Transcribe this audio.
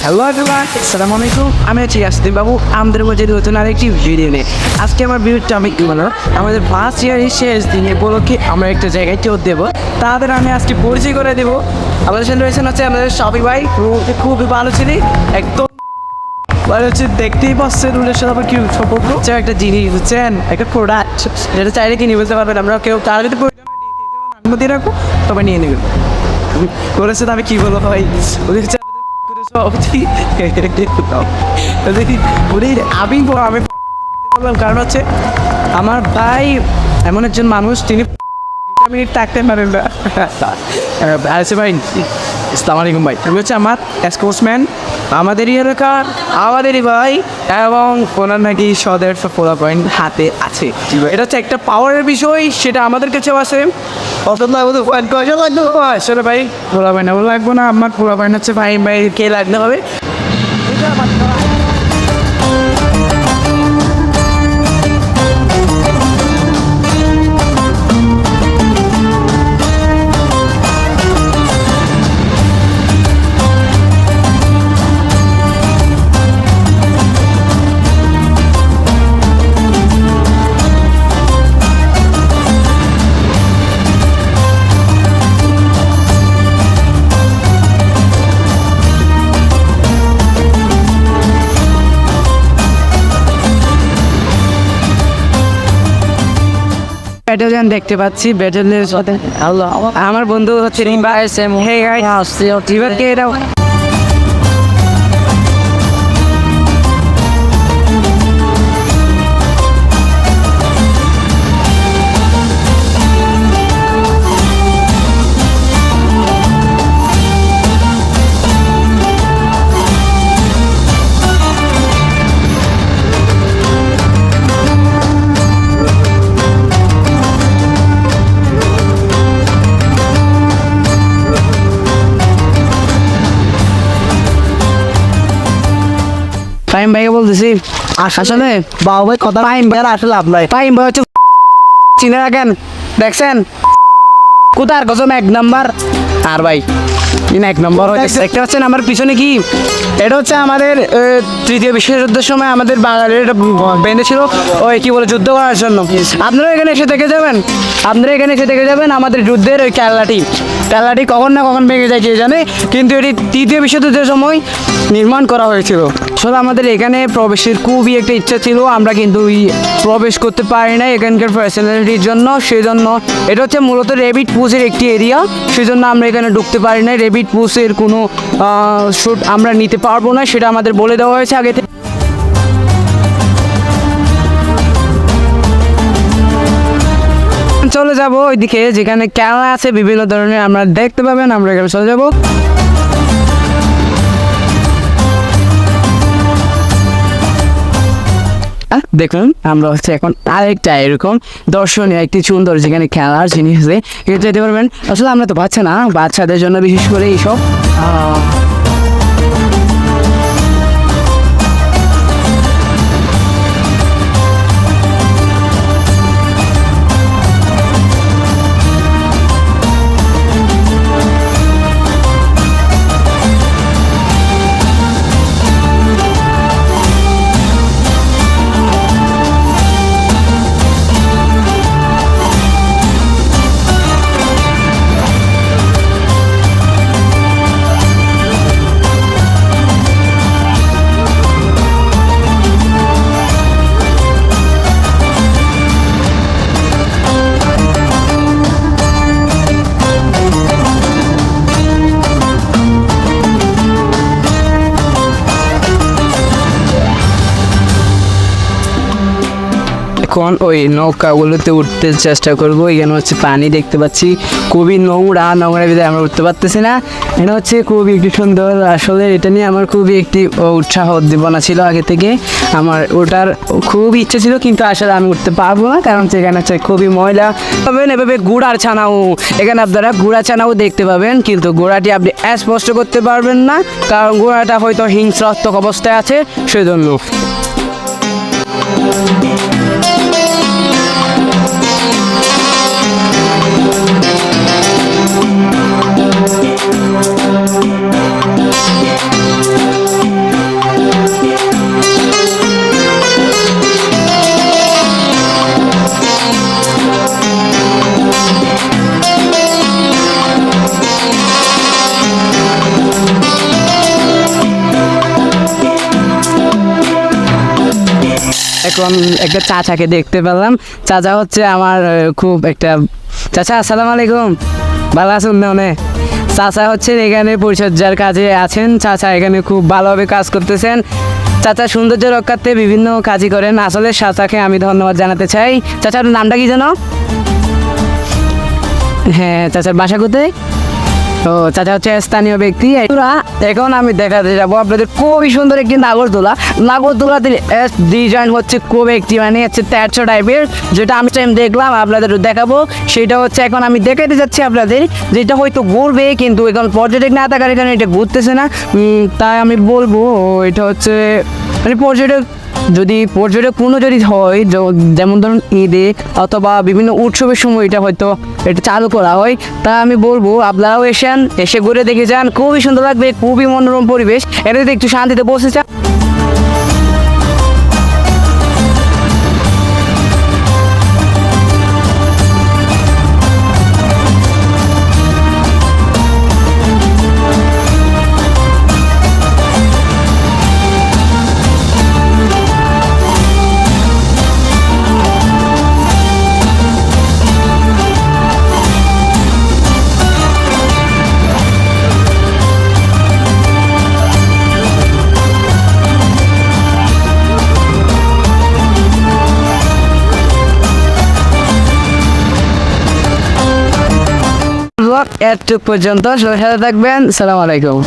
Hello everyone, আসসালামু আলাইকুম। আমি আছি ইয়াসিন বাবু, আমাদের মধ্যে নতুন আরেকটি ভিডিও নিয়ে। আজকে আমার ভিডিওর টপিক কি বলো, আমাদের ফার্স্ট ইয়ারের শেষ দিনে উপলক্ষে আমরা একটা জায়গায় টোর দেবো, তাদের আমি আজকে পরিচয় করে দেবো। আমাদের সাথে রয়েছেন হচ্ছে আমাদের শফিক ভাই, খুবই ভালো ছিলি, একদম মানে হচ্ছে দেখতেই পাচ্ছেন রুলের সাথে আবার কি সম্পর্ক হচ্ছে একটা জিনিস বুঝছেন, একটা প্রোডাক্ট যেটা চাইলে কিনে বলতে পারবেন। আমরা কেউ তার যদি অনুমতি রাখবো তবে নিয়ে নেবেন বলেছে। আমি কি বলবো ভাই, ওদের হচ্ছে আমি বললাম কারণ হচ্ছে আমার ভাই এমন একজন মানুষ, তিনি মিনিট থাকতে পারেন না। আচ্ছা ভাই, আসসালামু আলাইকুম ভাই। আমি হচ্ছে আমার স্পোর্টসম্যান, আমাদেরই এলাকার, আমাদেরই ভাই, এবং ওনার নাকি সদের ফোলা পয়েন্ট হাতে আছে। এটা হচ্ছে একটা পাওয়ারের বিষয়, সেটা আমাদের কাছেও আছে। আসলে ভাই ফোলা পয়েন্ট লাগবো না, আমার ফোলা পয়েন্ট হচ্ছে ভাই ভাই কে লাগতে হবে। ব্যাটালিয়ন দেখতে পাচ্ছি, ব্যাটালিয়নের সাথে আমার বন্ধু হচ্ছে রিম্বা। হে গাইস, রিভারকে এটা ফাইম ভাইকে বলতেছি। আসলে বাবু ভাই কথা ফাইম ভাই আসলে আপনার ফাইম ভাই হচ্ছে চিনে রাখেন, দেখছেন কোথার কসম এক নাম্বার। আর ভাই এক নম্বর দেখতে পাচ্ছেন আমার পিছনে কি, এটা হচ্ছে আমাদের তৃতীয় বিশ্বযুদ্ধের সময় আমাদের বাঙালির এটা বেঁধেছিল ওই কি বলে যুদ্ধ করার জন্য। আপনারা এখানে এসে দেখে যাবেন, আপনারা এখানে এসে দেখে যাবেন আমাদের যুদ্ধের ওই কেল্লাটি কখন না কখন ভেঙে যায় কে জানে, কিন্তু এটি তৃতীয় বিশ্বযুদ্ধের সময় নির্মাণ করা হয়েছিল। আসলে আমাদের এখানে প্রবেশের খুবই একটা ইচ্ছা ছিল, আমরা কিন্তু প্রবেশ করতে পারি না এখানকার ফ্যাসিলিটির জন্য। সেজন্য এটা হচ্ছে মূলত রেবিট পুজের একটি এরিয়া, সেজন্য আমরা এখানে ঢুকতে পারি না। রেবিট পুজের কোনো শ্যুট আমরা নিতে পারবো না, সেটা আমাদের বলে দেওয়া হয়েছে আগে থেকে। চলে যাব ওইদিকে যেখানে খেলা আছে বিভিন্ন ধরনের, আমরা দেখতে পাবেন। আমরা এখানে চলে যাব। দেখুন আমরা হচ্ছে এখন আরেকটা এরকম দর্শনীয় একটি সুন্দর যেখানে খেলার জিনিস আছে, এটা যেতে পারবেন। আসলে আমরা তো বাচ্চা না, বাচ্চাদের জন্য বিশেষ করে এইসব এখন ওই নৌকাগুলোতে উঠতে চেষ্টা করবো। এখানে হচ্ছে পানি দেখতে পাচ্ছি, খুবই নোংরা ভিতরে আমরা উঠতে পারতেছি না। এটা হচ্ছে খুবই একটি সুন্দর, আসলে এটা নিয়ে আমার খুবই একটি উৎসাহ উদ্দীপনা ছিল আগে থেকে, আমার ওটার খুবই ইচ্ছে ছিল, কিন্তু আসলে আমি উঠতে পারবো না কারণ সেখানে হচ্ছে খুবই ময়লা পাবেন। এভাবে গুড়ার ছানাও, এখানে আপনারা গুড়া ছানাও দেখতে পাবেন, কিন্তু গোড়াটি আপনি স্পষ্ট করতে পারবেন না কারণ গোড়াটা হয়তো হিংস্রাত্মক অবস্থায় আছে সেজন্য। এখন একটা চাচাকে দেখতে পেলাম। চাচা হচ্ছে আমার খুব একটা চাচা, আসসালামু আলাইকুম, ভালো আছেন না? অনেক চাচা হচ্ছে এখানে পরিচর্যার কাজে আছেন। চাচা এখানে খুব ভালোভাবে কাজ করতেছেন। চাচা সৌন্দর্য রক্ষার্থে বিভিন্ন কাজই করেন। আসলে চাচাকে আমি ধন্যবাদ জানাতে চাই। চাচার নামটা কি জানো? হ্যাঁ, চাচার বাসা কোথায়? ও, চাচা হচ্ছে স্থানীয় ব্যক্তি। এখন আমি দেখাতে যাবো আপনাদের খুবই সুন্দর একটি নাগরদোলা। নাগরদোলাতে ডিজাইন হচ্ছে খুব একটি মানে হচ্ছে ১৩০ টাইপের, যেটা আমি টাইম দেখলাম আপনাদের দেখাবো। সেটা হচ্ছে এখন আমি দেখাতে যাচ্ছি আপনাদের, যেটা হয়তো ঘুরবে কিন্তু এখন পর্যটক না থাকার কারণে এটা ঘুরতেছে না। তাই আমি বলবো এটা হচ্ছে মানে পর্যটক কোনো যদি হয়, যেমন ধরুন ঈদে অথবা বিভিন্ন উৎসবের সময় এটা চালু করা হয়, তা আমি বলবো আপনারাও এসে ঘুরে দেখে যান। খুবই সুন্দর লাগবে, খুবই মনোরম পরিবেশ। এটা যদি একটু শান্তিতে বসে যান। এতটুকু পর্যন্ত, সবাই সাথে থাকবেন। সালাম আলাইকুম।